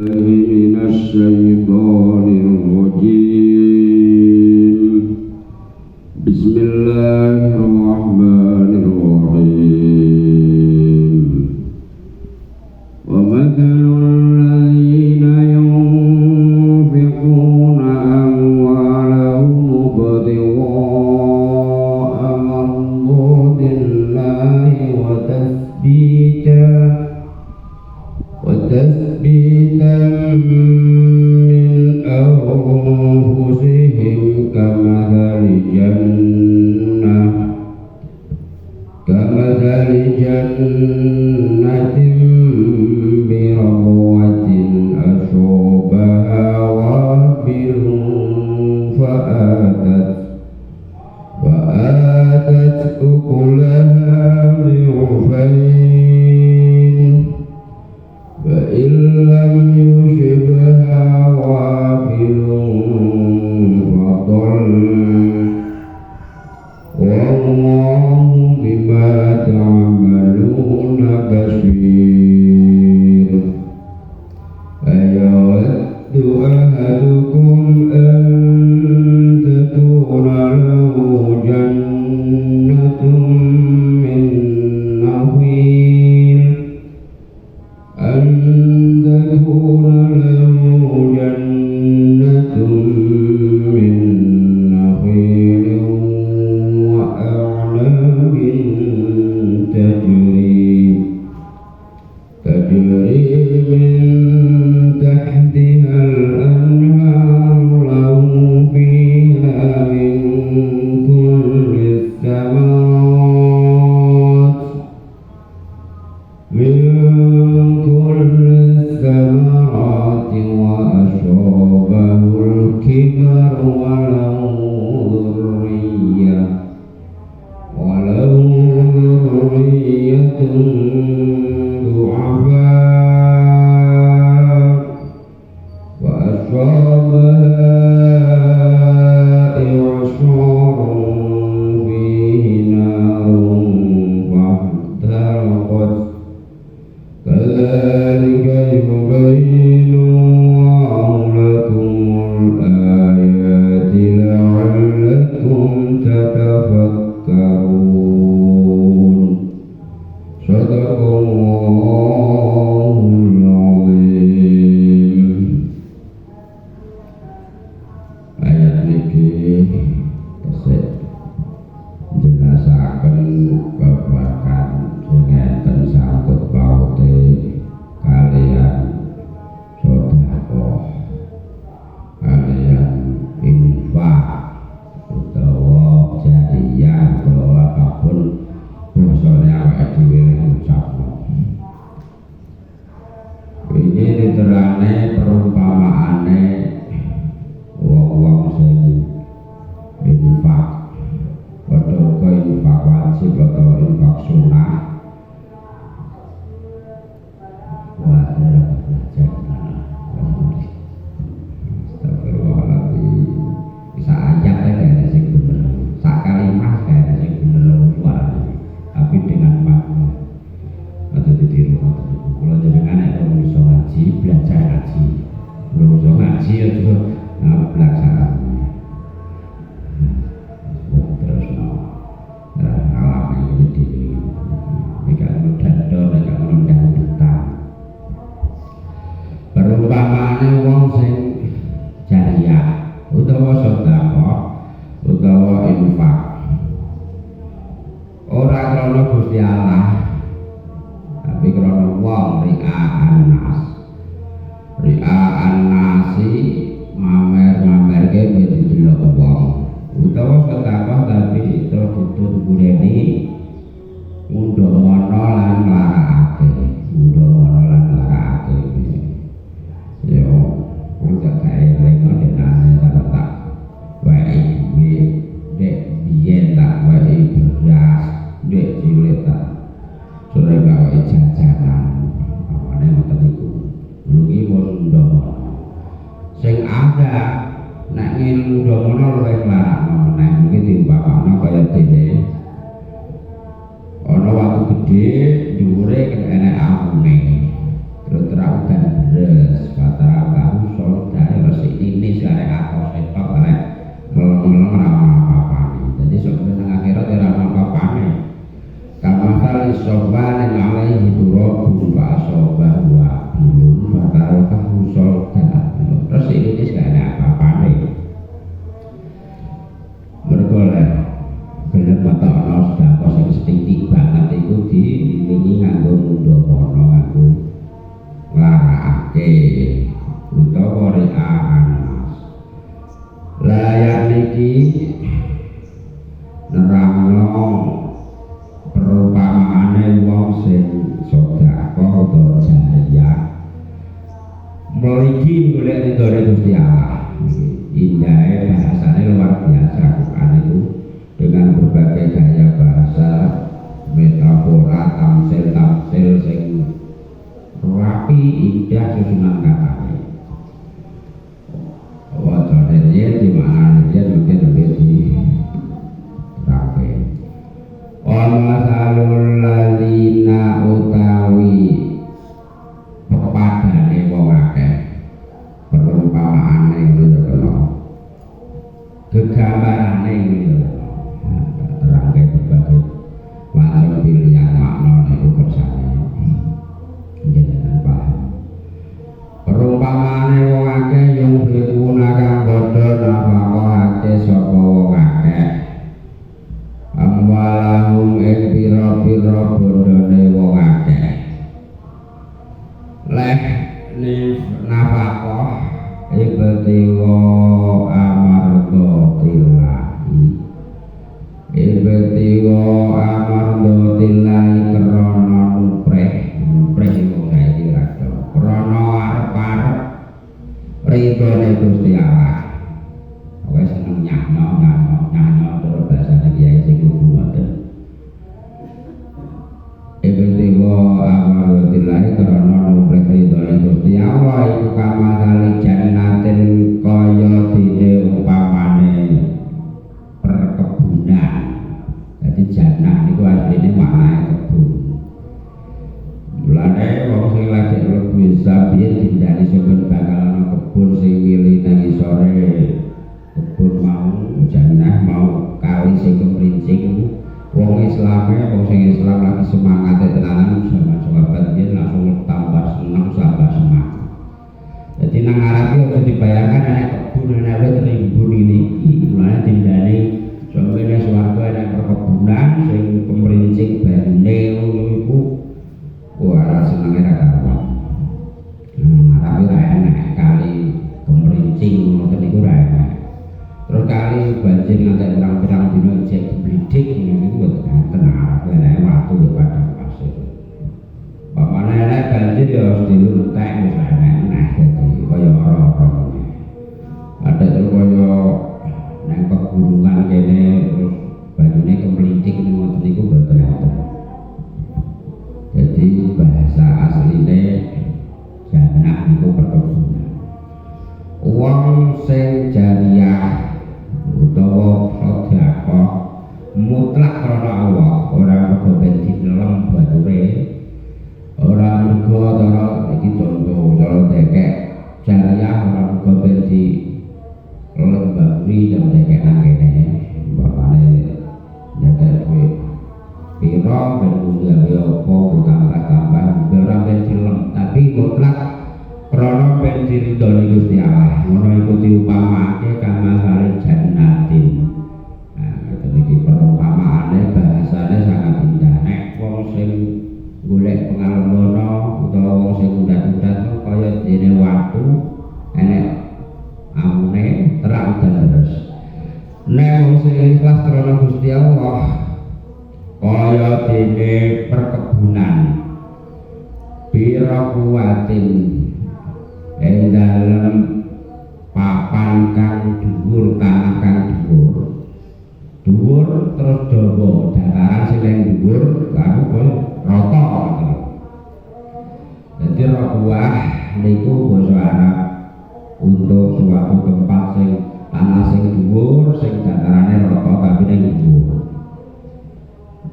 من الشيطان الرجيم. بسم الله الرحمن الرحيم. ومثل الذين ينفقون أموالهم ابتغاء مرضات الله وتثبيتا من أنفسهم كمثل جنة بربوة أصابها وابل فآتت أكلها ضعفين فإن لم يصبها وابل فطل والله بما تعملون بصير. أيود أحدكم أن تكون له جنة من نخيل وأعناب تجري من تحتها الأنهار له فيها من كل الثمرات وأصابه الكبر وله ذرية ضعفاء وأصابها إعصار فيه نار فاحترقت كذلك يبين الله لكم الآيات لعلكم تتفكرون. صدق الله العظيم. Ayat niki tesih jelasaken babagan sing enten sangkut paute kalian sedekah, kalian infak utawa jariyah utawa apapun basane awake dhewe ngucapno. Ini diterane perumpamaane wong-wong sing infak, padha kaya infak wajib atau infak sunah. Bisa ayat kayaknya sing bener, sak kalimah kayaknya sing bener tapi dengan makna. Atau ditiru kalau jenengan nek iso ngaji, belajar ngaji. Belum iso ngaji ya juga pelaksanaan. Terus alami ini diri. Nek mudah do nek ngono duta. Perumpamaane wong sing jariyah utawa sedekah utawa infak ora krana Gusti Allah tapi krana wong ria'an nasi mamer-mamerke ben delok wong utawa sedekah tapi terus ditutupureni ngundhomono lan nglarakake yo udah kayak lagi denane tak wae dek biyen tak wae beras dek cilik tak sore gawe jajanan amane ngoten niku niki pun ndomo sing ada nek ndomono luwih larakno nek mungkin timbangane kaya dene ana watu gedhe dhuwure enek amune terus terang dan beres tahu soldat. Terus ini gak ada apa-apa nih. Mereka lah bener mata ono sedekah sing sethithik banget iku diiringi nganggo mundhawana nganggo nglarakake utawa riaan. Layak niki nerangno perumpamaane wong sing sedekah utawa jariah mligi golek ridhone Gusti Allah. Indah bahasane luar biasa Quran itu dengan berbagai gaya bahasa, metafora, tamsil sing rapi, indah susunan katanya. Wajahnya dia di mana dia mungkin lebih di rapi. Masalul ladina utawi pepadane wong akeh perumpamaane itu ya gegambarane itu terangke berbagai macam pilihan makna itu kersane jenengan paham. Perumpamaane wong akeh yang digunakan bodho nafaqahake sapa wong akeh amwalahum ing pira-pira bodhone wong akeh leh ni nafaqah ibtiwa amardotillahi ibtiwa amardotillahi krana nupreh iku saiki rada krana arep-arep ridhone Gusti Allah. Kowe seneng nyanyo terus bahasane kiai sing lugu ngoten. Ibtiwa amardotillahi krana nupreh ridhone Gusti Allah iku kamasali jannatin kaya dene umpamane perkebunan. Jadi jannah niku artine maknane kebun. Mulane wong sing lagi mlebu Islam biyen dindani sampeyan bakal ana kebun sing mili nang isore kebun mau jannah mau kali sing kemrincing. Wong Islame wong sing Islam lagi semangat tenanan sama sahabat biyen langsung tambah seneng tambah semangat. Jadi nang Arab itu dibayangkan ada kebun ada rimbun ini, mulanya dindani contohnya suatu ada perkebunan sing kemerincing bane itu wah senangnya ada apa Arab itu enak kali kemerincing ngoten niku ra enak terus kali banjir nganti pirang-pirang dina cek blidik niku wonten Arab enak waktu ya padang pasir pamane enak banjir ya harus diluntek wis enak jadi kaya ora-ora ada terus kaya nang pegunungan kene terus banyune kemlintik ngoten niku boten enten. Jadi bahasa asline jannah niku perkebunan. Wong sing jariah utawa sedekah mutlak karena Allah, ora mergo ben dinelem bature. Ora mergo cara iki contoh cara dekek jariah ora mergo ben di lembabri dan dekek nang kene. Bapakne nyadar kowe pira ben gawe apa tambah-tambah ora ben dilem tapi mutlak krana ben diridhoni Gusti Allah. Ngono iku diupamake kamasale jannatin. Nah, iki perumpamaane bahasane sangat indah. Nek wong sing golek pengalembana utawa wong sing udat-udat kaya dene watu enek amune terang terus. Nek wong sing ikhlas krana Gusti Allah kaya dene perkebunan pira kuwatin ing dalem papan kang dhuwur tanah kang dhuwur terus dawa dataran sing ning dhuwur lalu kowe rata dadi rabuah niku basa Arab untuk suatu tempat sing tanah sing dhuwur sing datarane rata tapi ning dhuwur.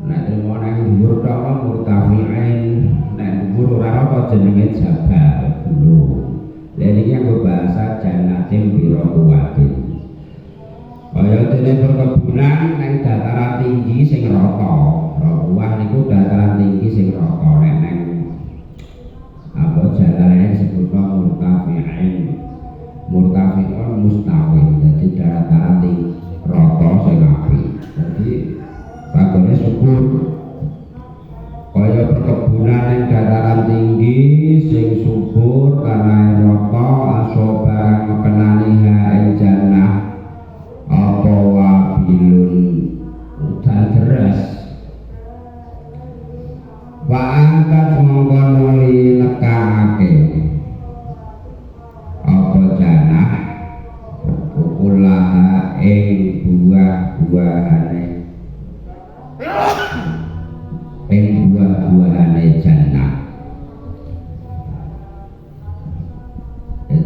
Nek trimo nang dhuwur tok murtafi'in nek dhuwur ora rata jenenge jabal gunung. Lha iki anggo bahasa jannatin biro kuwatin. Kaya dene perkebunan nang dataran tinggi sing rata. Rabuah niku dataran tinggi sing rata nek nang apa jalane disebut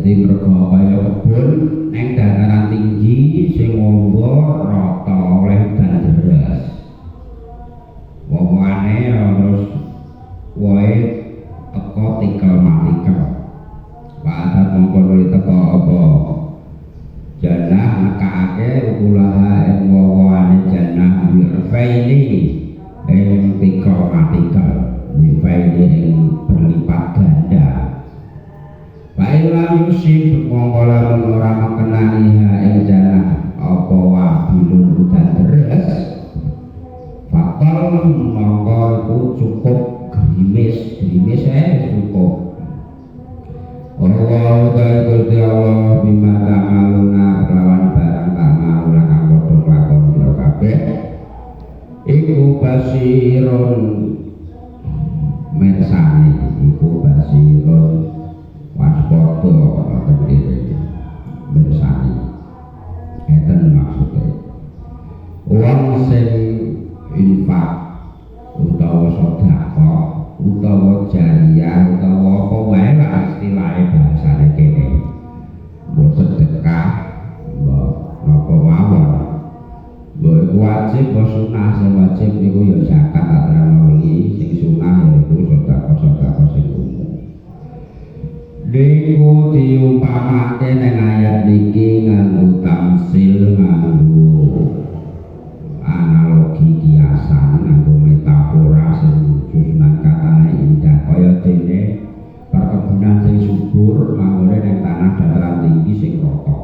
Jadi mergo kaya kebun ning dataran tinggi sing ngombo rata oleh udan deras. Wong-wongane terus wae teko tikel matikel. Wadah mongko nuli teko apa? Janah nekake ukulaha ing wong-wongane janah wirfaini ing tikel matikel. Wirfaini ing berlipat ganda. Baiklah yusib mongkola ora mengenani ing janah apa wabilun udan deres. Fakal mongko iku cukup grimis cukup. Allah ta Gusti Allah bima ta'maluna lawan barang ta'maluna kang padha lakon sira kabeh. Iku basirun mersani iku basirun waspada terbit bersani itu maksudnya uang sing infak utawa sedekah utawa jariyah utawa apa wae lah istilahnya bahasane kene mbok sedekah mbok napa mawon mbok wajib mbok sunah sing wajib niku ya zakat atrama wingi sing sunah yaiku sedekah sing umum. Niku diumpamake ning ayat niki nganggo tamsil nganggo analogi kiasan nganggo metafora sing susunan katane indah kaya dene perkebunan sing subur mangune ning tanah dataran tinggi sing rata.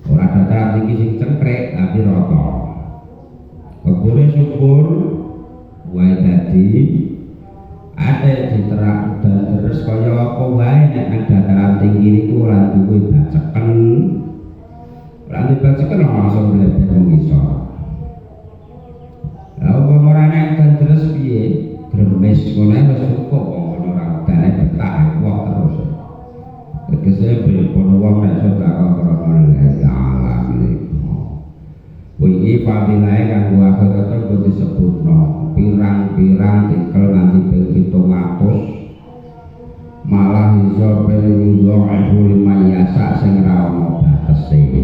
Ora dataran tinggi sing cengkrek tapi rata. Kebune subur wae dadi ate diterang udan terus kaya apa wae nek nang dataran tinggi niku ora duwe baceken. Ora duwe baceken langsung mlebu ngisor. Lah apa ora nek udan terus piye? Gremes ngono wis cukup wong ora udane betah wong terus. Tegese ben wong nek sedekah krana Allah niku. Wingi fadilahe kanggo akhirat kok disebutno pirang-pirang tikel nganti ping 700 malah iso ben yudo lumayasa sing ra ono batese.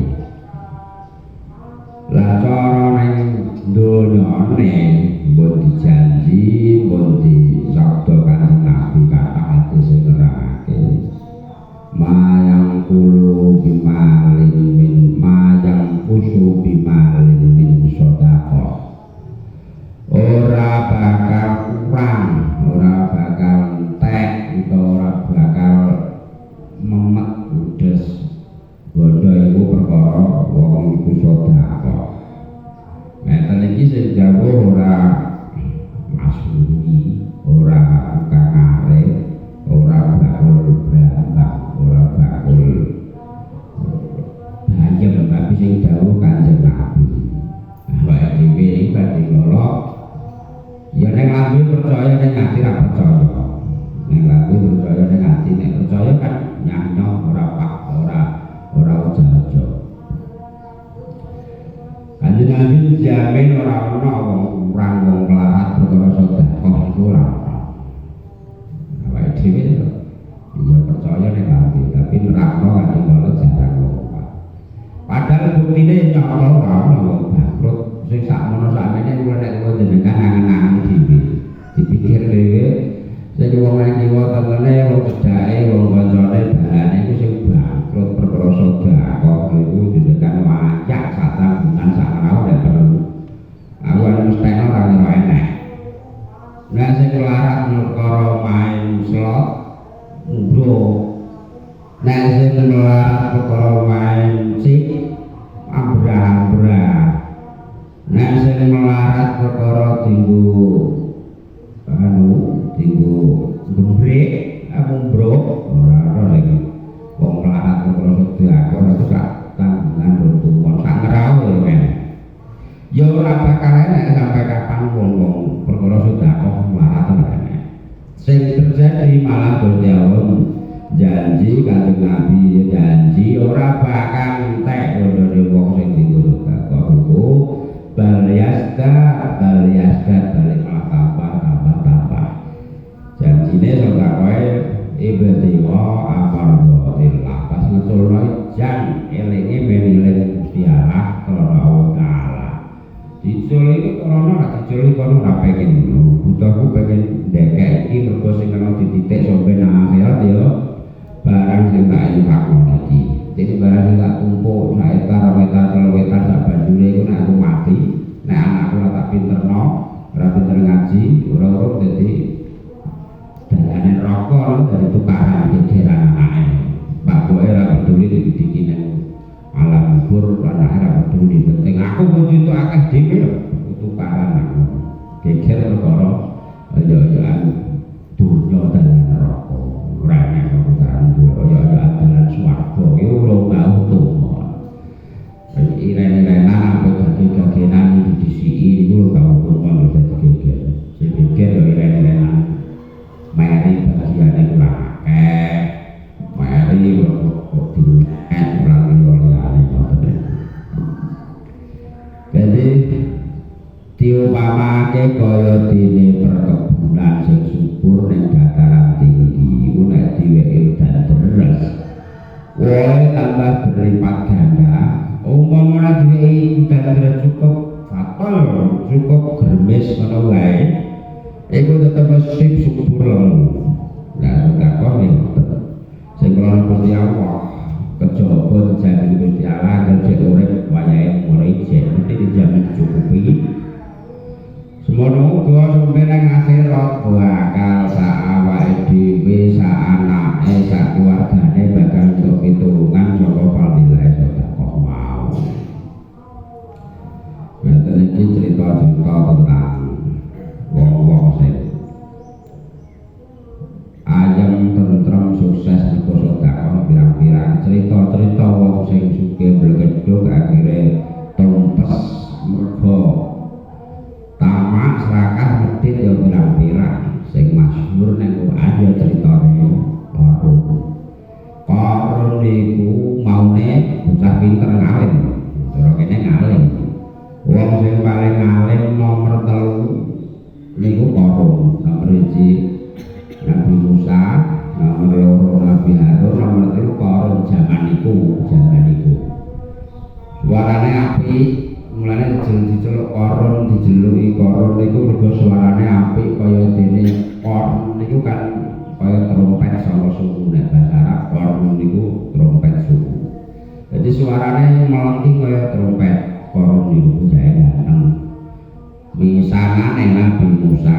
Lah cara ning donyane mbon dijanji mbon disabda kanjeng Nabi kata hati sing nerangake mayang kulo bimalin min mayang kusu bimalin min sedekah ora bakal kurang ora bakal entek utawa ora bakal memet udes bondo iku perkara wong iku sedekah. Meten iki sing jawuh ora masuri ora kangare ora bakul bantah ora bakul banjir tapi sing jawuh kanjeng Nabi. Awake dhewe iki badhe nolok ya nek lambe percaya nek ati ra percaya. Nek lambe percaya nek ati nek percaya kan nyanyo ora pak ora uja-uja. Kanjeng Nabi jamin ora ana wong kurang wong melarat perkara sedekah iku ora ana. Awake dhewe ya percaya nek lambe tapi nerangno kanthi ngono jarang wong. Padahal buktine nyata ora ana wong bangkrut sing sakmono sakmene kula nek kula jenengan angen-angen dhewe dipikir dhewe sing wong nang kiwa temene wong cedhake wong kancane bahane iku sing bangkrut perkara sedekah iku jenengan wajak satambunan sakmenawa nek perlu aku mesti ora enak nek sing larat perkara main slot mbro nek sing larat perkara main cik ambrah-ambrah. Nek sing melarat perkara dinggo gembrek apa mbrok ora ana lagi. Wong melarat perkara sedekah ora suka tanggungan runtuhan sak ngerawe men. Ya ora bakal enak sampai kapan wong-wong perkara sedekah melarat enak. Sing terjadi malah berjawab janji kanjeng Nabi janji ora bakal entek ndone wong sing dinggo sedekah iku baliasda balik malah tambah janjine sedekah ibtiwa amardotillah betulno jan elinge meneling Gusti Allah krana Allah taala. Dicul iki krana nek dicul kono ora pengen butuhku pengen ndekek iki mergo sing ana dititik sampe nang akhirat ya barang sing tak infakno iki. Jadi barang sing tak tumpuk sak etar, meter, telu etar sak banjure iku nek aku mati, nek anakku ora tak pinterno, ora pinter ngaji, ora urut dadi dalane neraka dari tukaran gegeran anake. Pak boe ora peduli didiki nang alam kubur, anake ora peduli, penting aku kudu entuk akeh dhewe lho, tukaran aku. Geger perkara ya dunya dalan neraka. Ora nek tukaran dunya ya dalan swarga iki ora mau tuwa. Iren-irenan apa gage-gagenan didisiki niku tau tuwa dadi geger. Sing geger ya iren-irenan. Mari bagiane kurang akeh. Mari kok dinyek ora liyane ngoten. Jadi diupamake kaya dene perkebunan sing subur ning dataran tinggi iku nek diweke udan deras wohe tambah berlipat ganda umpama diweke udan deras cukup fatal cukup gremes ngono wae iku tetep sip subur lemu lah takon iki sing kula Gusti Allah kejaba dijamin Gusti Allah kerja urip wayahe mulai jek mesti dijamin cukupi. Semono uga sampe nang akhirat bakal sak awake dhewe, sak anake, sak keluargane bakal entuk pitulungan saka fadilah sedekah mau. Ngaten iki cerita-cerita tentang wong-wong sing ayem tentrem sukses niku sedekah pirang-pirang cerita-cerita wong sing sugih blekedhok akhire tumpes mergo tamak serakah medhit ya pirang-pirang sing masyhur ning Quran ya critane Qarun niku maune bocah pinter ngalim cara kene ngalim wong sing paling ngalim nomor 3 niku Qarun nomor 1 Nabi Musa nomor 2 Nabi Harun nomor 3 Qarun zaman niku suarane apik mulane diceluk Qarun dijeluki Qarun niku mergo suarane apik kaya dene Qarun niku kan kaya trompet saka suku nek basa Arab Qarun niku trompet suku. Jadi suarane melenting kaya trompet Qarun niku jae ganteng. Misangane Nabi Musa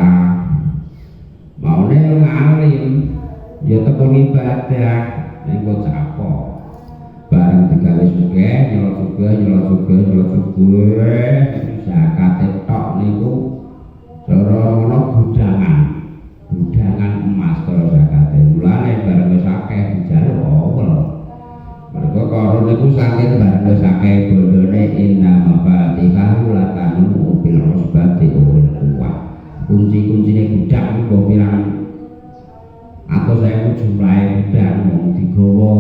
maune ngalim ya tekun ibadah niku capo. Barang digawe sugih nyelot sugih zakat tok niku cara ngono gudangan emas cara zakat mulane barang wis akeh dijaluk awel mergo Qarun niku saking barang wis akeh bondone inna mafatihahu latanu bil usbati ul quwwah kunci-kuncine gudang niku pirang atau saya jumlahe gudang wong digawa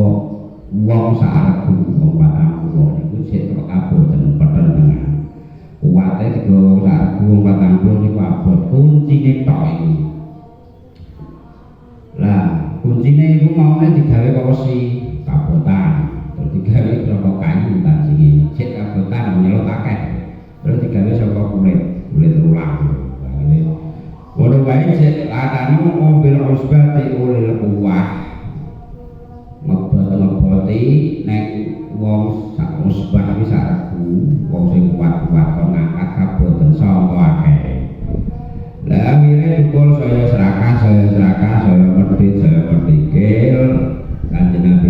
wong saarepku wong 40 niku sik kok aboten peten dengan kuwate digawa wong saarepku wong 40 niku abot kuncine tok iki. Lah kuncine iku maune digawe kok wesi kabotan terus digawe saka kayu tanjinge sik kabotan nyelot akeh terus digawe saka kulit rulang ngono wae sik latanu mobil usbati ulil quwwah ngeboti nek wong sak musbah iki sareku wong sing kuat-kuat kok ngangkat kaboten saka akeh. Lah akhire dukul saya serakah saya medhit saya mertikil Kanjeng Nabi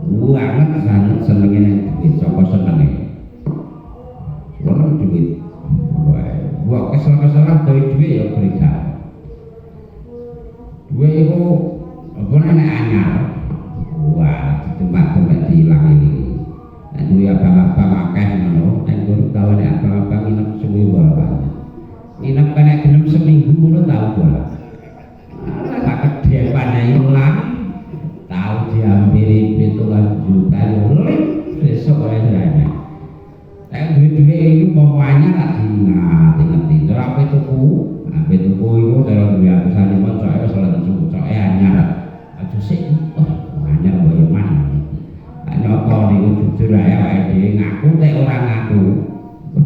banget sangat senengnya nek duit sapa senenge seneng duit wah kesel-keselan dari duit ya gereja duit itu apa nek anyar wah tempat-tempat hilang ini nek duit abang-abang akeh ngono nek ngono kawan abang-abang nginep suwi wae nginep nek gelem seminggu ngono tau ora tak kedepan ilang tahu diambil 7 juta besok oleh dana tapi duit-duit itu pokoknya tak diingat-ingat apa tuku itu dalam 2 pesan lima soalnya soalnya soalnya anyar aja sih anyar bagaimana nyokol itu jujur aja ngaku tak orang ngaku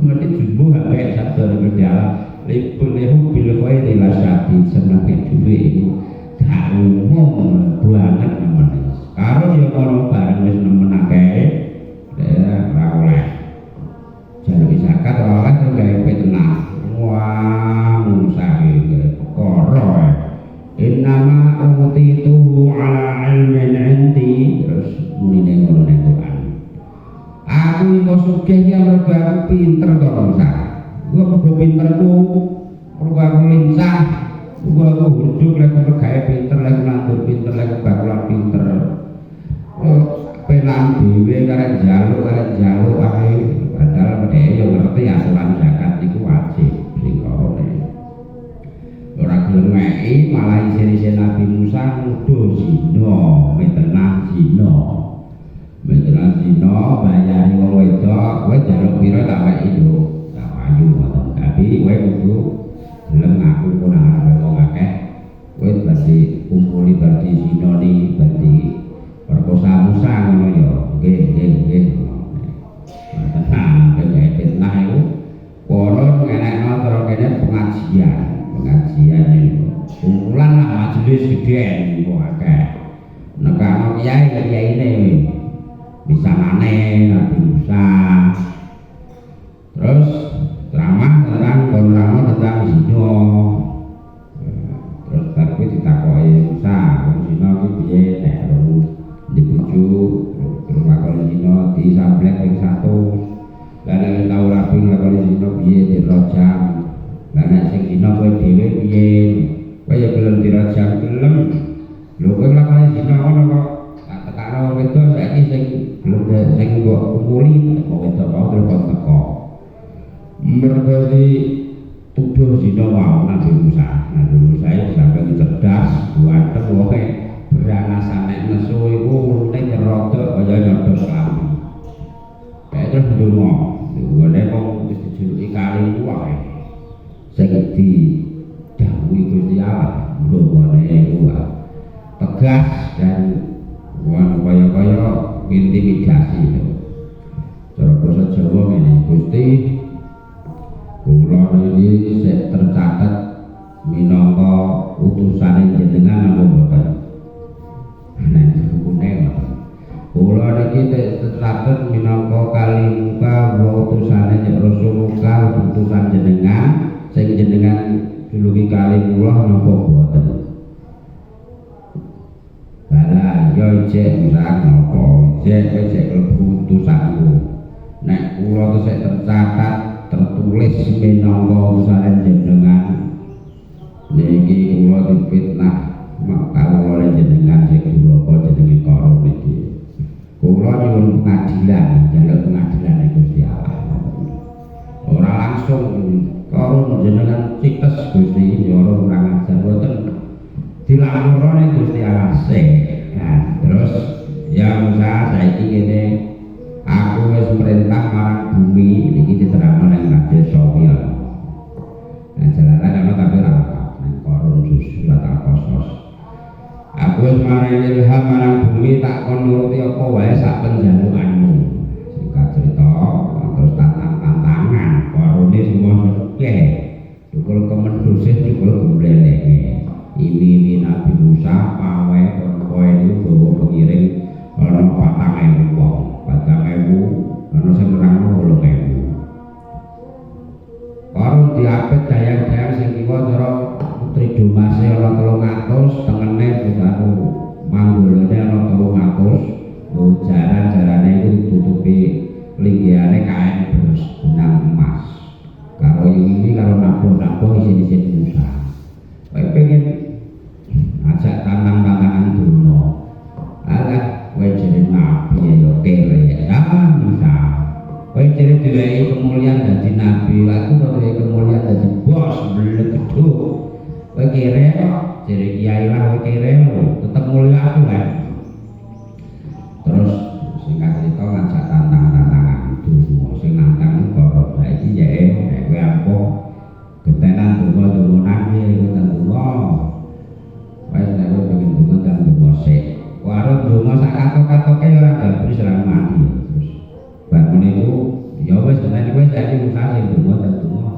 ngerti jumbo HP satu berjalan lehu bila kau adalah syati senang duit itu gak umum banget namanya karo ya kalau bareng wis nemen akeh ora oleh jaluk zakat ora oleh terus gawe tenang wah musahe perkara innama utituhu ala ilmin indi terus mune ngono nek Quran aku iku sugih ya mergo aku pinter to Musa gua mergo pinterku mergo aku lincah gua hidup lek gawe pinter lek ngatur pinter lek bakalan pinter pelang dhewe karek njaluk ae padahal dhek yo ngerti aturan zakat iku wajib sing korone ora gelem ngeki malah isine Nabi Musa nuduh zina metenah zina bayari wong wedok kowe njaluk pira tak weki lho tak ayu ngoten tapi kowe kudu gelem ngaku punah wong akeh kowe berarti kumpuli berarti zina ni berarti perkosa Musa ngono ya nggih tenang kaya fitnah itu koron ngenekno terus kene pengajian itu kumpulan lah majelis gede niku akeh nekano kiai-kiyaine bisa maneh Nabi Musa terus ceramah tentang zina terus tapi ditakoki Musa zina iki piye nek dibujuk terus lakoni zina disamblek ping 1 lan nek tau rapi lakoni zina piye dirojam lan nek sing zina kowe dhewe piye kowe ya gelem dirojam gelem lho kowe lakoni zina ngono kok tak tekano wedok saiki sing gelem sing mbok kumpuli kok wedok mau terus teko mergo tuduh zina mau Nabi Musa itu sampai cerdas buatan wae beranak nek nesu iku nek rodok kaya nyodos lami. Kayak terus ndonga, ngene kok wis dijuluki kali wae. Sing didhawuhi Gusti Allah, ndongane iku tegas dan kaya intimidasi. Cara basa Jawa ngene, Gusti kula iki sik tercatat minangka utusane jenengan apa mboten? Nek hukune kula niki tercatat minangka kali muka wa utusane Rasulullah utusan jenengan sing jenengan duluki kali kula napa mboten? Bala yo cek ora napa cek klebu utusanku. Nek kula sik tercatat tertulis minangka utusane jenengan niki kula difitnah maka oleh jenengan sing kula jenenge korup iki kula nyuwun pengadilan njaluk pengadilan Gusti Allah ora langsung korup jenengan cites Gusti ora kurang ajar boten dilaporane Gusti Allah sik nah terus ya Musa saiki ngene aku wis merintah marang bumi iki diterangno ning hadis sahih nah jalaran ana tapi ora korun surat al-Qasas aku wis marai ilham marang bumi tak kon nuruti apa wae sak penjalukanmu singkat cerita terus tantangan korune semua oke tukul kemendusih tukul gembleleke ini Nabi Musa pawe kowe itu bawa pengiring ana 4.000 wong 4.000 ana sing nerangno 8.000 korun diapit dayang-dayang sing kiwa cara Putri Dumase ana 300 tengene Bukanu Manggolane ana 300 Goja kain terus benang emas. Kalau ini kalau nabuh isin-isin Musa. Kowe pengen ajak tantang-tantangan dunia. Alah, kowe jadi nabi ya kere sama bisa. Kowe jadi diwehi kemuliaan dadi nabi, aku kok diwehi kemuliaan dadi bos bleduk. Kowe kere kok jadi kiai lah kowe kere lho, tetep mulia aku kan. Terus singkat cerita ngajak tantang-tantangan dunia. Sing nantang kok saiki ya kowe ampuh getenan donga-donga nang iki donga. Wes nek kowe pengen donga dan donga sik. Warung donga sak katok-katoke ora gabri serang mati. Terus bangun iku ya wis nek kowe saiki usah sing donga dan donga.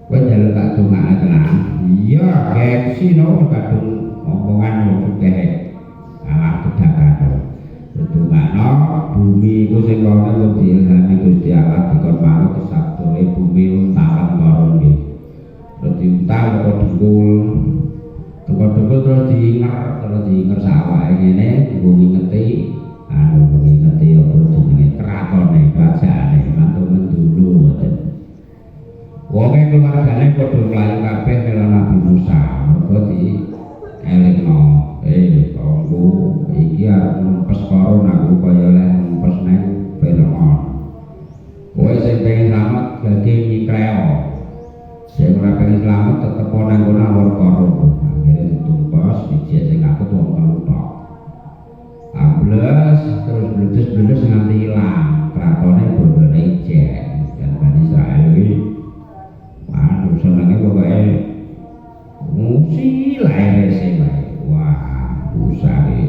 Kowe njaluk tak dongane tenan. Iya, gengsi no kadung omongan wong sugih. Alah kedakan. Dongano bumi iku sing kono kok diilhami Gusti Allah dikon manut sabdane bumi untalan karo nggih. Terus diuntal kok dikul. Tunggu-tunggu terus diinger sawake ngene bumi ngeti bumi ngeti apa jenenge kratone kerajaane mantumen dulu ngoten. Wong e keluargane padha mlayu kabeh karo Nabi Musa. Mergo di elingno kanggo iki arep nempes karo aku kaya oleh nempes nang Firaun. Kowe sing pengen slamet dadi mikreo. Sing ora pengen slamet tetep ana nang awor karo. Akhire ditumpes siji sing aku tuh wong tok. Ambles terus bledes-bledes nganti ilang. Kratone bondone Ijen dan Bani Israil iki. Waduh senenge pokoke musi lae sing wae. Wah, usare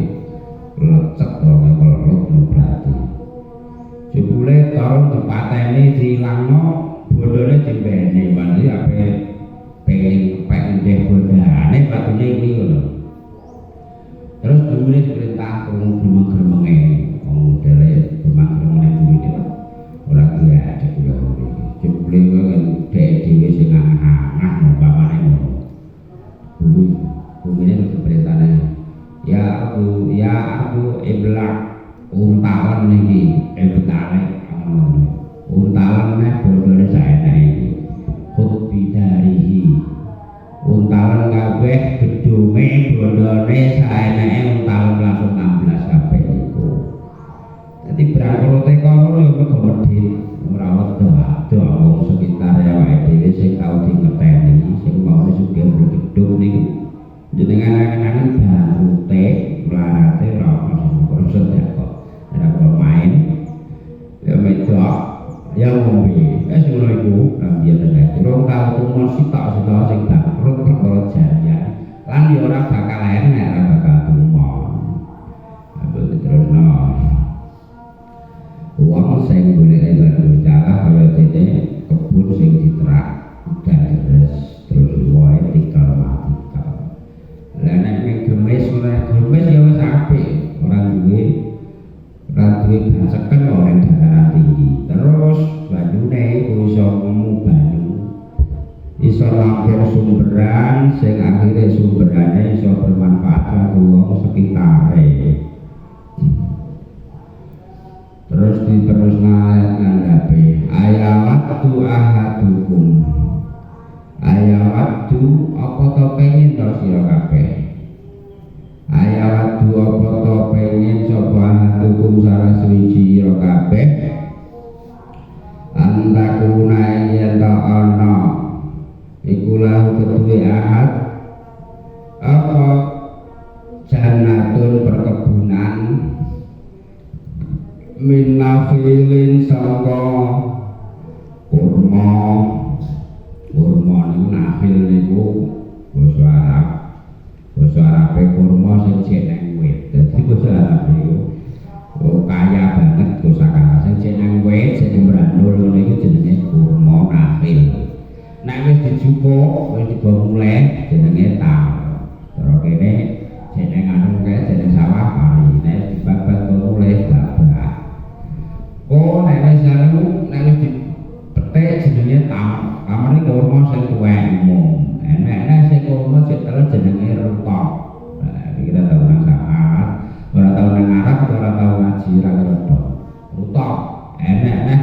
lecet dong kelut berarti. Jebule taun tepatene dilangno bondone dimbene mandi ape pengen pendeh bondane patune iki ngono. Terus dulure diperintah gremeng-gremenge wong dere gremeng-gremenge bumi ora ada kula iki. Jebule kan dhewe sing ngangah umpamane ngono. Bumine diperintahne ya aku iblak untalan niki ebetane untalan nek bondone saenake iki khut bidarihi untalan kabeh gedunge bondone saenake untalan langsung 16 kabeh iku dadi berangkul tekono yo kok medhit ora wedo wong sekitar awake dhewe sing tau dingeteni sing mau sugih gedung niku jenengan anak-anak baru melarate proses ya kok ada pemain ya medok ya ngombe ngono iku rambiyan tenan durung tau tumo sitok sing bangkrut perkara jarian lan ya ora bakal enak ora bakal tumo terusno wong sing golek ibadah dalah kaya dene kebun sing diterak deres terus wae tikal mati. Lah nek gemes ya wis apik, ora duwe baceken ora dataran tinggi. Terus banyune iso ngemu banyu. Iso lampir sumberan sing akhire sumberane iso bermanfaat kanggo wong sekitare. Terus diterusna ayat ngandhape ayawatu ahadukum ayawatu apa to pengen to sira kabeh ayawatu apa to pengen sapa ahadukum salah suci sira kabeh antakuna yen ta ana iku lahu kedue ahad apa jannatun perkebunan min nafilin sangka kurma niku nafil niku basa Arab kurma sing jeneng wit dadi basa Arab niku kaya banget kosakata sing jeneng wit sing brandul ngono iku jenenge kurma nafil nek wis dijupuk wis dibawa muleh jenenge tal cara kene jeneng anu kae jeneng sawah pari nek dibabat muleh babak oh nek wis anu nek wis dipetik jenenge tam kamane kurma sing tuwek umum enek sing kurma sing terus jenenge rutok nah iki kita tau nang saat ora tau nang Arab ora tau ngaji ra ngerti rutok enek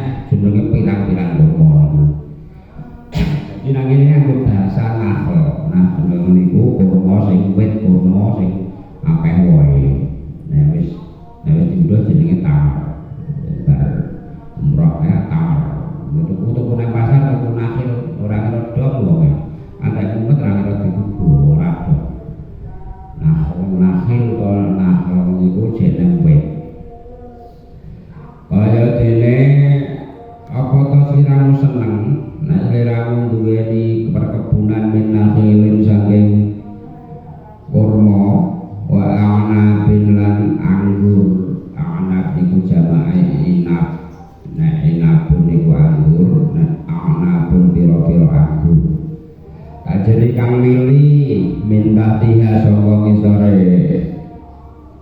kang mili minta tiha saka ngisore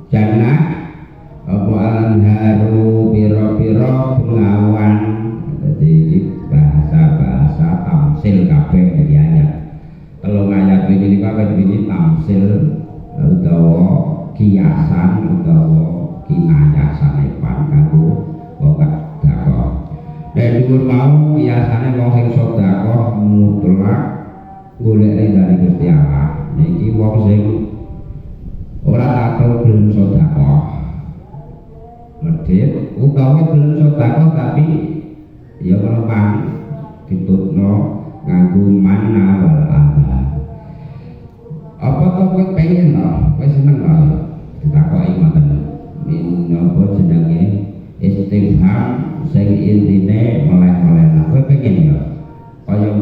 jannah apa anharu pira-pira bengawan. Dadi bahasa tamsil kabeh dari ayat. Telung ayat ini kabeh iki tamsil utawa kiasan utawa kinayah sanepan kanggo wong sedekah. Nek dhuwur mau kiasane wong sing sedekah mutlak golek dari Gusti Allah. Niki wong sing ora takut belum sedekah. Medhit utawa belum sedekah tapi ya menopang ditutno nganggo mana wal adha. Apa kowe pengen to? Kowe seneng to? Ditakoki ngoten. Napa jenenge istifham sing intine meleh-meleh. Kowe pengen yo kaya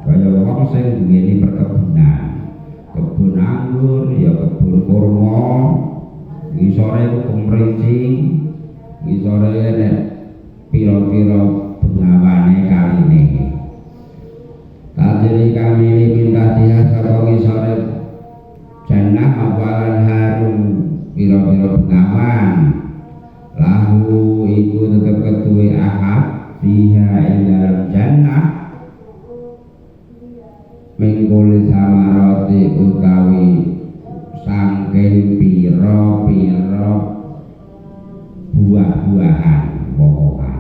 wong sing duweni perkebunan. Kebun anggur ya kebun kurma. Ngisore ku kemrincing. Ngisore nek pira-pira bengawane kaline. Tajri kami minta dia saka ngisore jannah awalan harum pira-pira bengawan. Lahu iku tetep ketuwe ahad fiha ing dalam jannah mingkuli samaroti utawi sangking pira-pira buah-buahan pokokan.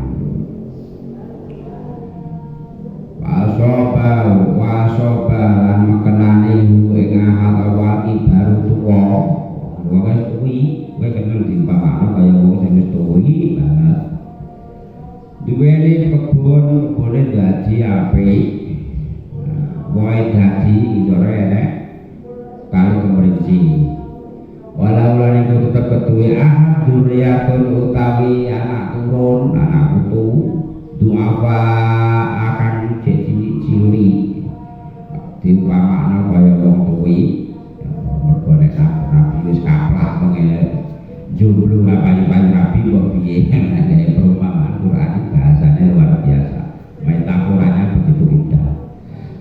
Wasoba lan mekenani ing ahad awal baru tuwa. Wong kuwi kowe kenal dipamakno kaya wong sing wis tuwi banget. Duweni kebun dadi apik. Wae dadi isore enek kali kemrinci. Walau lan iku tetep ketuwe ahad duriyatun utawi anak turun, anak putu duafa akan cili diumpamakno kaya wong tuwi. Mergo nek rabi wis kaplak mengene jomblo payu-payu rabi kok piye nek perumpamaan Quran bahasanya luar biasa. Metaforanya begitu indah.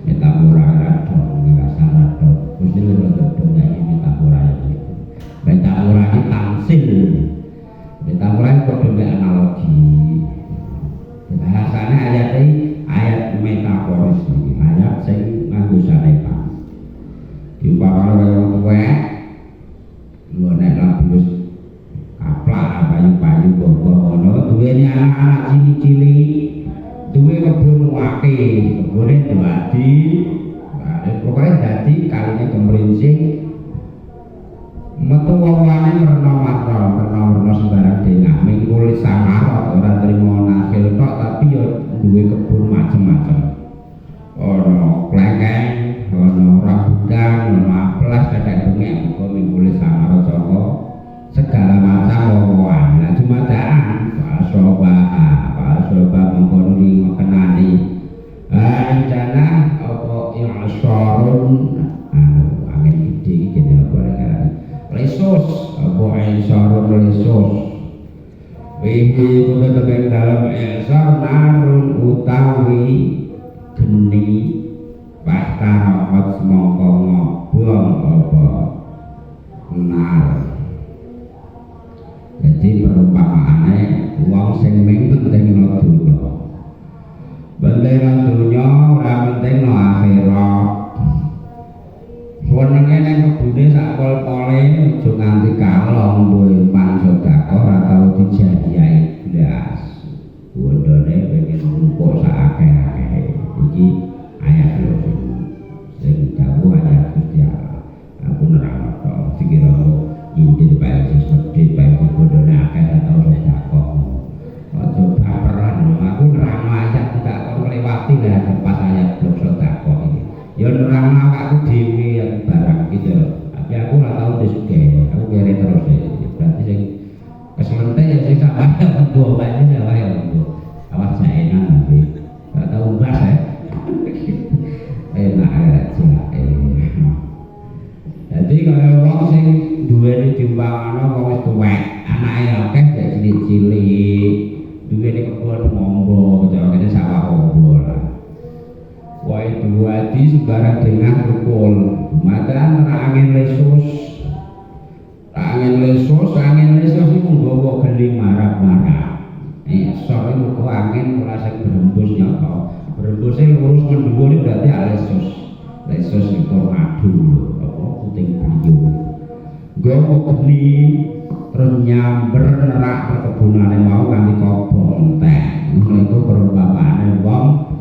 Metafora dong, rasanya dong. Mesti lebih ini metafora itu. Metafora itu tamsil. Metafora itu kode analogi. Bahasanya ayat ini ayat metaforis ini, ayat sing nganggo sanepan. Diumpamakan kaya wong tuwek, lho nek lagu wis kaplak payu-payu bobo ngono, duweni anak-anak cilik-cilik, duwe kebun akeh, kebune dadi, pokoke dadi kaline kemrincing metu wawane merna-merna sembarang dengah mingkul samarot ora trimo nasil tok tapi yo duwe kebun macem-macem. Ono klengkeng, ono rambutan, ono amplas, kadang bengek muga mingkul samarot saka segala macam wowoan. Nah jumadaan Soba mengkoni mekenani rencana apa i'syarun angin gede gini apa rencana lesus apa i'syarun lesus wihi kuda tebeng dalam i'syar narun utawi geni pasta rokot semongko ngobong apa nar. Jadi perumpamaannya uang sing penting no dunya. Penting no dunya, ora penting no akhirat. Senenge ning kebune sak pol-pole aja nganti kalong mbuh pan sedekah ora tau dijadiai blas. Wondone pengen ngumpul sak akeh-akeh. Iki ayat lho sing dawuh ayat Gusti Allah. Aku nerangno to sikira inti bae sedhit bae bodone akeh tau sedekah. Aja baperan aku nerangno ayat tidak melewati lah pas ayat blok sedekah iki. Ya nerangno awakku dhewe yang barang gitu. Tapi aku ora tau disuke. Aku kere terus. Berarti sing kesementing ya sing jadi sebarang dengan rukun maka angin lesus itu nggawa geni marap-marap sore itu angin merasa berembus nyata berembusnya lurus mendhuwur berarti lesus itu tornado puting beliung nggawa geni terus nyamber nerak perkebunane mau kanthi kobong teh itu perumpamaane wong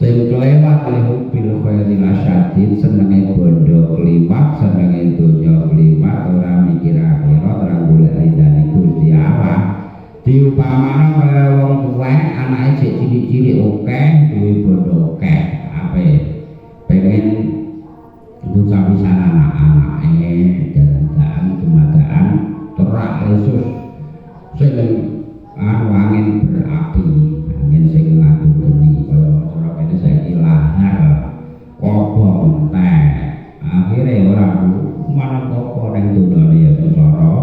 sing kelewat oleh mobil khairil asyadid senenge bondo kliwat senenge donya kliwat ora mikir akhirat ora golek ridane Gusti Allah diupamane kaya wong tuwek anake cek cilik-cilik akeh duwe bondo akeh ape pengen ngucap pisan anak-anake dalan kemadaan terak lesus sing angin berapi angin sing ngadu geni kaya ini saya lahar kobong teh akhirnya orang mana koko yang dunia ya sengsara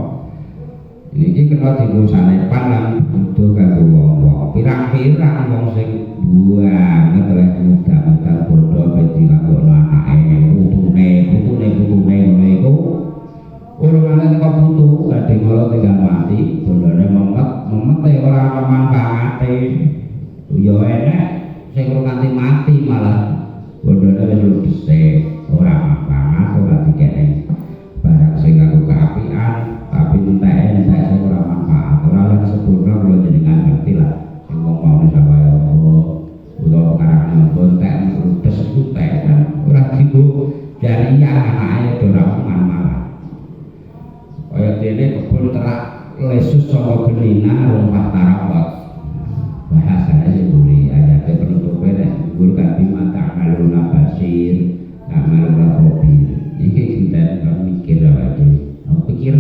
ini kena digusane lan butuh kanggo wong-wong pirang-pirang wong sing buang oleh muda-muda bodoh beti kanggo anake putune ngono iku urungane kok putu kadhe kala tinggal mati bondone memet ora manfaate yo enak sing nganti mati malah bondone wis dhisik ora manfaat ora dikene barang sing kanggo kaapian tapi entek sing ora manfaat ora lan sempurna kula jenengan ngerti lah sing wong mau sawaya utawa karane entek ludes iku tek kan ora digo jariah anake ora manfaat kaya dene kebun terak lesus saka genina rompat tarapot bahasanya sih boleh ayatnya penutupnya nek guru ganti mata ngaluna basir ngaluna khobir ini kita mikir apa aja pikir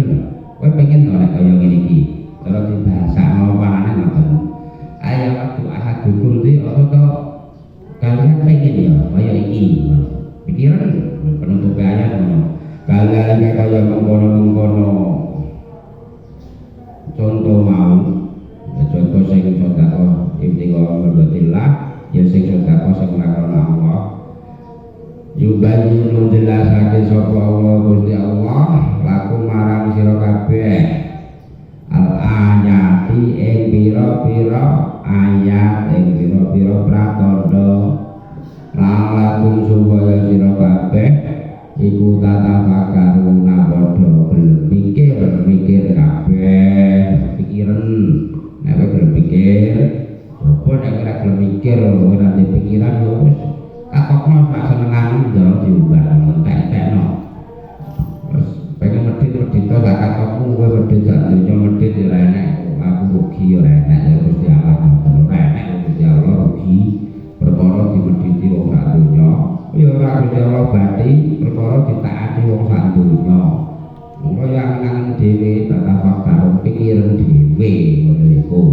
kowe pengen ora kaya ngene iki terus dibahasa ngomongane ngoten ayat waktu ahad dukul iki apa kalian pengen ya kaya iki pikiran penutupnya ayat ngono kalian kaya mengkono-mengkono contoh mau contoh sing sedekah ibtiqo mardatillah ya sing sedekah sing lakona Allah yubayyin jelasake sapa Allah Gusti Allah laku marang sira kabeh al ayati ing pira-pira ayat ing pira-pira pratandha lakum supaya sira kabeh iku tatafakkaruna padha mikir kabeh pikiran nek gelem mikir apa nek ora gelem mikir ora ada pikiran yo wis katokno sak senengane njaluk diubah entek-entekno terus pengen medhit to sak katokmu kowe medhit sak donya medhit ora enak aku rugi ora enak ya Gusti Allah ora enak Gusti Allah rugi perkara dimedhiti wong sak donya ya ora Gusti Allah bati perkara ditaati wong sak donya mula yang kangen dhewe tatafakar pikiran dhewe ngono iku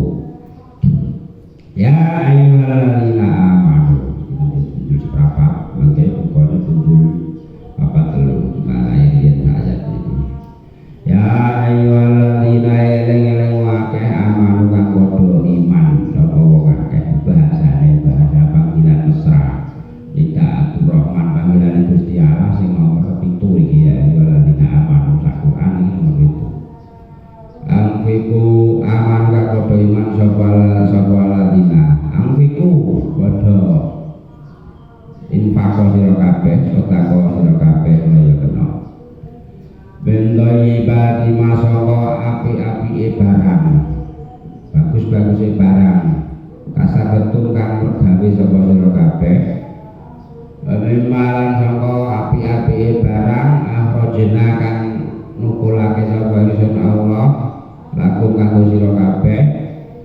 ya ayyuhalladzina amanu juz berapa mangke pokoknya tunjul apa telu nah ayat ayat ini ya ayyuhalladzina eling-eling wakeh amanu kang padha iman sapa wong akeh bahasane bahasa panggilan mesra tidak Rahman panggilan Gusti Allah sing nomor 7 iki ya ayyuhalladzina amanu Al-Qur'an iki nomor 7 amfiku aman kang padha iman sapa ladina amfiku padha infaqo sira kabeh sedekah sira kabeh kaya kena benda ibadi masaka api-apike barang bagus-baguse barang kasabetun kang mergawe sapa sira kabeh malan saka api-apike barang ahrojena kang nukulake sapa ingsun Allah laku kanggo sira kabeh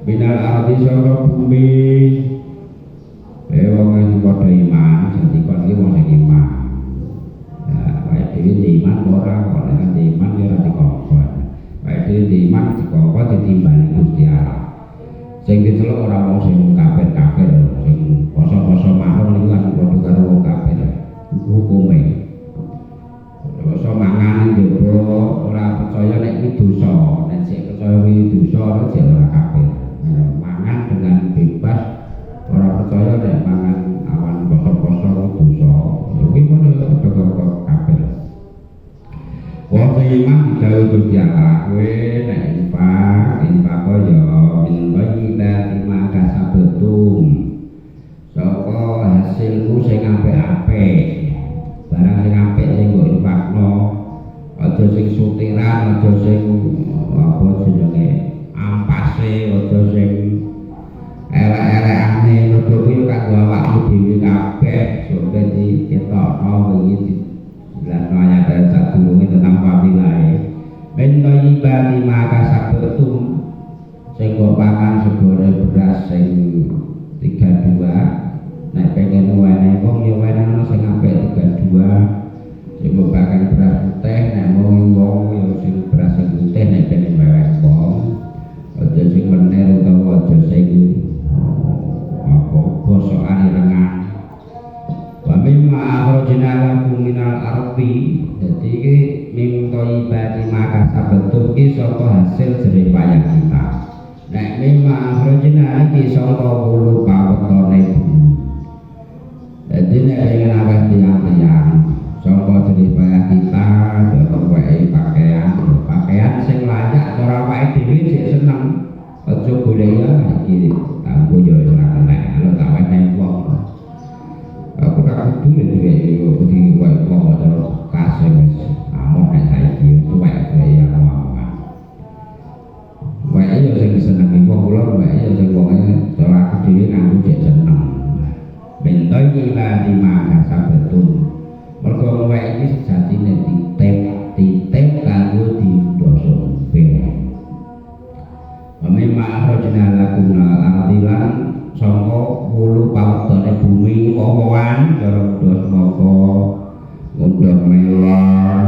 binal ardi saka bumi wong sing padha iman dadi kon iki wong sing iman ya wae dhewe iman ora kok nek iman ya ora dikongkon wae dhewe iman dikongkon ditimbali Gusti Allah sing diceluk ora wong sing kafir-kafir sing poso-poso marung niku kan padha karo wong kafir hukume poso mangan njero ora percaya nek iki dosa nek sik percaya iki dosa ora kafir mangan dengan bebas ora percaya nek mangan awan poso-poso dosa Gusti Allah kowe nek infak kaya min bayyinati ma kasabetum saka hasilmu sing apik-apik barang sing apik sing mbok infakno aja sing sutiran aja sing apa jenenge ampase aja sing elek-elekane mergo kuwi kanggo awakmu dhewe kabeh sok dadi ketokno iki lan ayat sadurunge tentang fadilahe ben thayyibati ma kasabetum sing mbok pangan segone beras sing 32 nek pengen wene wong ya wene ana sing apik 32 sing mbok pangan beras putih nek wong ya sing beras sing putih nek pengen wewes wong aja sing menir utawa aja sing apa bosokane rengan wa mimma akhrajna lakum minal ardi dadi iki mim thayyibati ma kasabetum ki saka hasil jerih payah kita nek mimma akhrajna iki saka wulu pawetone bumi dadi nek pengen aweh tiyang-tiyang saka jerih payah kita utawa wae pakaian sing layak ora awake dhewe sik seneng aja golek ya iki kanggo yo ora enak lho tak wene wong aku tak kudu duwe yo kudu wae wong terus kasih wis amon nek saiki tuwek ya wae yo sing seneng wong kula wae yo sing wong ora aku dhewe nganggo jek seneng bentoy iki la di mana sabetul mergo wae iki sejatine titip kanggo dindoso ben memang akhrajna lakum minal ardi lan saka wulu pawetone bumi wowoan cara ndos moko ngunduh melon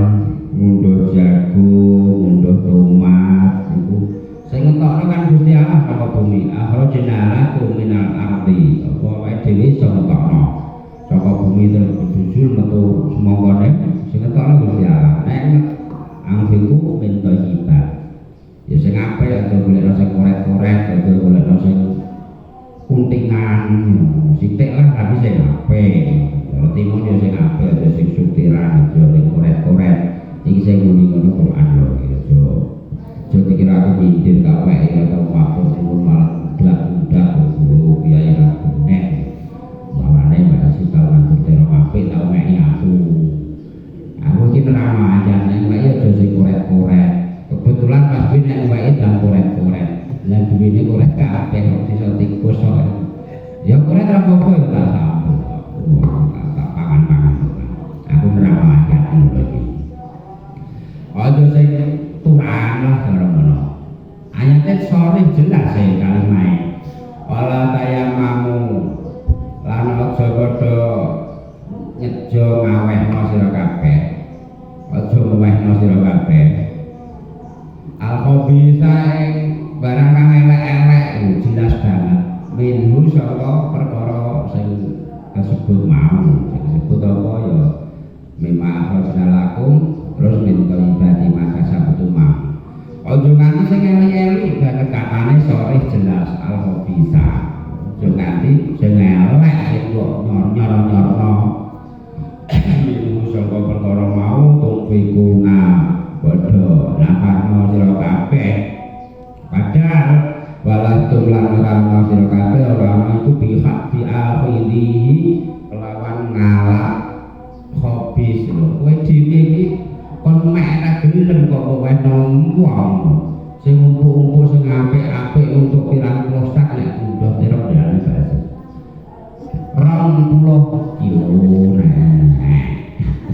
ngunduh jagung ngunduh tomat iku sing ngetokno kan Gusti Allah saka bumi akhrajna lakum minal ardi apa wae dhewe iso ngetokno saka bumi terus dijul metu semongkone sing ngetokno Gusti Allah nek anggiku bento kita ya sing apik aja golek sing koret-koret aja golek sing kuntingan sithik lah tapi sing apik kalau timun ya sing apik aja sing sutiran aja sing koret-koret iki sing muni-muni Quran lho aja dikira aku pindir gak wae atau waktu timun malah budak-budak biaya aku nek mawane masih tau ngatur terong apik tau mek aku iki nerama aja nek wae aja sing koret-koret kebetulan pas gue nek wae dan koret-koret lan duwene koret kabeh kok iso tikus kok ya koret ra apa-apa ya tak sambut tak pangan-pangan aku nerama aja iki aja sing turang lah karo ngono ayate sore jelas e kalimahe wala tayamamu lan aja padha nyejo ngawehno sira kabeh aja ngawehno sira kabeh al-khabisa barang kang elek-elek jelas banget minhu saka perkara sing kasebut mau sing disebut apa ya memang akhrajna lakum terus minta ibadi maka sabetu mau aja nganti sing eli-eli banget katane sore jelas al-khabisa aja nganti sing elek sing kok nyor-nyorno minhu saka perkara mau tufikuna bodoh nafasno sira kabeh padahal walah tulan ora sira kabeh ora iku pihak akhiri kelawan ngalak hobis lho kowe dhewe iki kon mek ra gelem kok kowe wong sing ngumpul-ngumpul sing apik-apik untuk pirang puluh sak nek udah terok dalem bahasa 20 kilo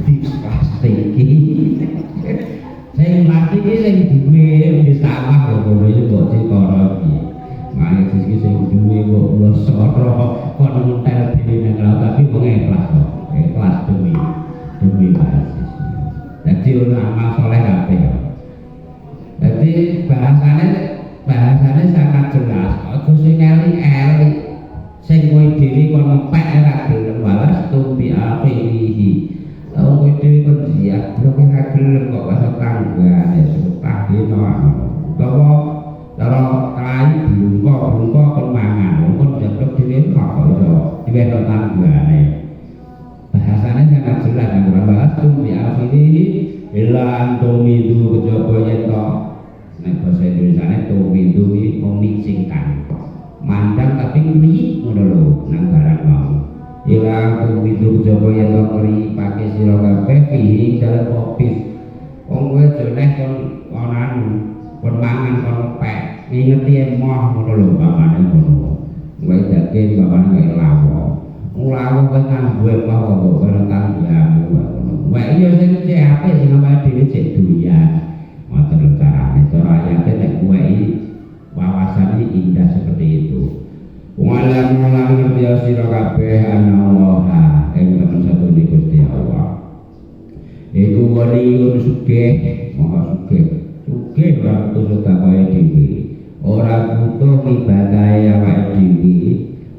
di plastik iki sing mati iki sing duwe wis sawah ngono iki kok dikara iki. Mane sisi sing duwe kok losoro kon ngentel dhewe nang laut tapi wong ikhlas kok. Ikhlas demi basis. Dadi ora amal saleh kabeh. Dadi bahasane sangat jelas. Aja sing eli-eli sing kowe dhewe kon ngepek ora gelem balas tumbi akhirihi. Kowe dhewe kon siap lho gelem kok bahasa tanggane sepah dino utawa cara kai blungko kon mangan kon njaluk dhewe kok iso diwehno tanggane bahasane sangat jelas ora bahas tumbi akhirihi ila antumidu kejaba yen nek bahasa Indonesiane tumindu iki mixingkan mandang tapi ngri ngono lho nang barang mau ila tumindu jaba yen to ngri pake sira kabeh iki dalem ofis wong kowe jeneng kon onan kon mangan kon pek ingeti emoh ngono lho bapane ngono kowe dake bapane kaya lawo lawo kowe nganggo apa kok ora tanggamu ngono wae iya sing cek apik sing awake dhewe cek doyan ngoten carane cara ayate nek kowe wawasan indah seperti itu walam mulang ngerti sira kabeh anallaha ing temen satune Gusti Allah iku waliun sugih maha sugih ora butuh sedekah dhewe ora butuh ibadahe awake dhewe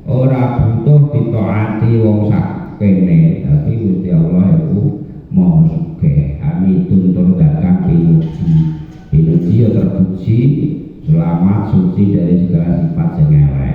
ora butuh ditaati wong sak kene tapi Gusti Allah iku maha sugih amitun tur datang pinuji ya terpuji selamat suci dari segala sifat yang elek